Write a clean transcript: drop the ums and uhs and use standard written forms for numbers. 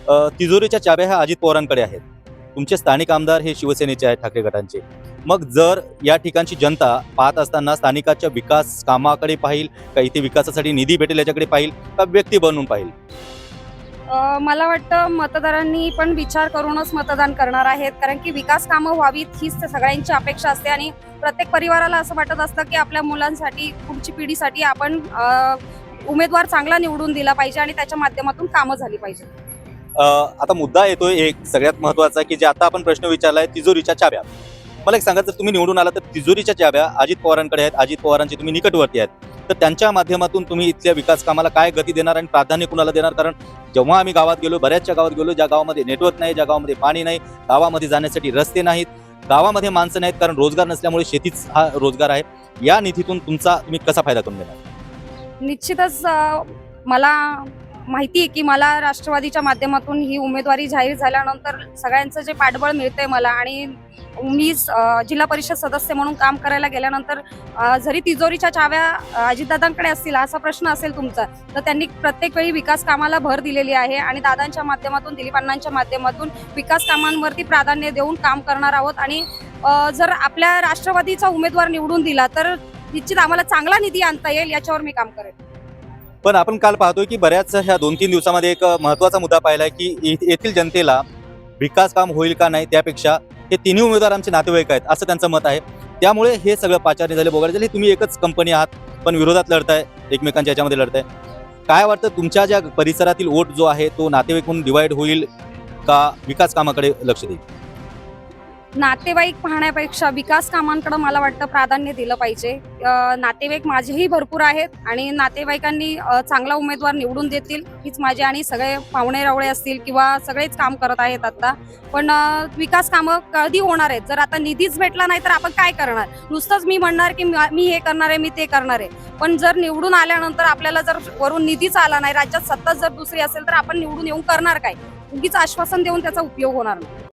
तिजोरीच्या चाव्या ह्या अजित पवारांकडे आहेत. तुमचे स्थानिक आमदार हे शिवसेनेचे आहेत, ठाकरे गटांचे. मग जर या ठिकाणची जनता पाहत असताना स्थानिकाच्या विकास कामाकडे पाहिल का, इथे विकासासाठी निधी भेटेल याच्याकडे पाहिल का, व्यक्ती बनवून पाहिल? मला वाटतं मतदारांनी पण विचार करूनच मतदान करणार आहेत, कारण की विकास कामं व्हावीत हीच सगळ्यांची अपेक्षा असते आणि प्रत्येक परिवाराला असं वाटत असतं की आपल्या मुलांसाठी, पुढची पिढीसाठी आपण उमेदवार चांगला निवडून दिला पाहिजे आणि त्याच्या माध्यमातून कामं झाली पाहिजे. आता मुद्दा येतोय एक सगळ्यात महत्त्वाचा, की जे आता आपण प्रश्न विचारलाय, तिजोरीच्या चाव्या. मला एक सांगा, जर तुम्ही निवडून आला तर तिजोरीच्या चाव्या अजित पवारांकडे आहेत, अजित पवारांचे तुम्ही निकटवर्ती आहेत, तर त्यांच्या माध्यमातून तुम्ही इथल्या विकास कामाला काय गती देणार आणि प्राधान्य कुणाला देणार? कारण जेव्हा आम्ही गावात गेलो, बऱ्याचशा गावात गेलो, ज्या गावामध्ये नेटवर्क नाही, ज्या गावामध्ये पाणी नाही, गावामध्ये जाण्यासाठी रस्ते नाहीत, गावामध्ये माणसं नाहीत, कारण रोजगार नसल्यामुळे शेतीच हा रोजगार आहे, या निधीतून तुम्ही कसा फायदा करून देणार? निश्चितच मला माहिती आहे की मला राष्ट्रवादीच्या माध्यमातून ही उमेदवारी जाहीर झाल्यानंतर सगळ्यांचं जे पाठबळ मिळतंय मला, आणि मी जिल्हा परिषद सदस्य म्हणून काम करायला गेल्यानंतर जरी तिजोरीच्या चाव्या अजितदादांकडे असतील असा प्रश्न असेल तुमचा, तर त्यांनी प्रत्येक वेळी विकास कामाला भर दिलेली आहे आणि दादांच्या माध्यमातून, दिलीप अण्णांच्या माध्यमातून विकास कामांवरती प्राधान्य देऊन काम करणार आहोत. आणि जर आपल्या राष्ट्रवादीचा उमेदवार निवडून दिला तर निश्चित आम्हाला चांगला निधी आणता येईल, याच्यावर मी काम करेन. पण आपण काल पाहतोय की बऱ्याच ह्या 2-3 दिवसामध्ये एक महत्त्वाचा मुद्दा पाहिला की येथील जनतेला विकास काम होईल का नाही, त्यापेक्षा हे तिन्ही उमेदवार आमचे नातेवाईक आहेत असं त्यांचं मत आहे. त्यामुळे हे सगळं पाचारणी झाले, बोगाडे झाले. तुम्ही एकच कंपनी आहात पण विरोधात लढताय, एकमेकांच्या याच्यामध्ये लढताय. काय वाटतं, तुमच्या ज्या परिसरातील वोट जो आहे तो नातेवाईक म्हणून डिवाइड होईल का विकास कामाकडे लक्ष देईल? नातेवाईक पाहण्यापेक्षा विकास कामांकडे मला वाटतं प्राधान्य दिलं पाहिजे. नातेवाईक माझेही भरपूर आहेत आणि नातेवाईकांनी चांगला उमेदवार निवडून देतील हीच माझी, आणि सगळे पाहुणे रावळे असतील किंवा सगळेच काम करत आहेत आता. पण विकास कामं कधी होणार आहेत? जर आता निधीच भेटला नाही तर आपण काय करणार? नुसतंच मी म्हणणार की मी हे करणार आहे, मी ते करणार आहे, पण जर निवडून आल्यानंतर आपल्याला जर वरून निधीच आला नाही, राज्यात सत्ता जर दुसरी असेल तर आपण निवडून येऊन करणार काय? उगीच आश्वासन देऊन त्याचा उपयोग होणार नाही.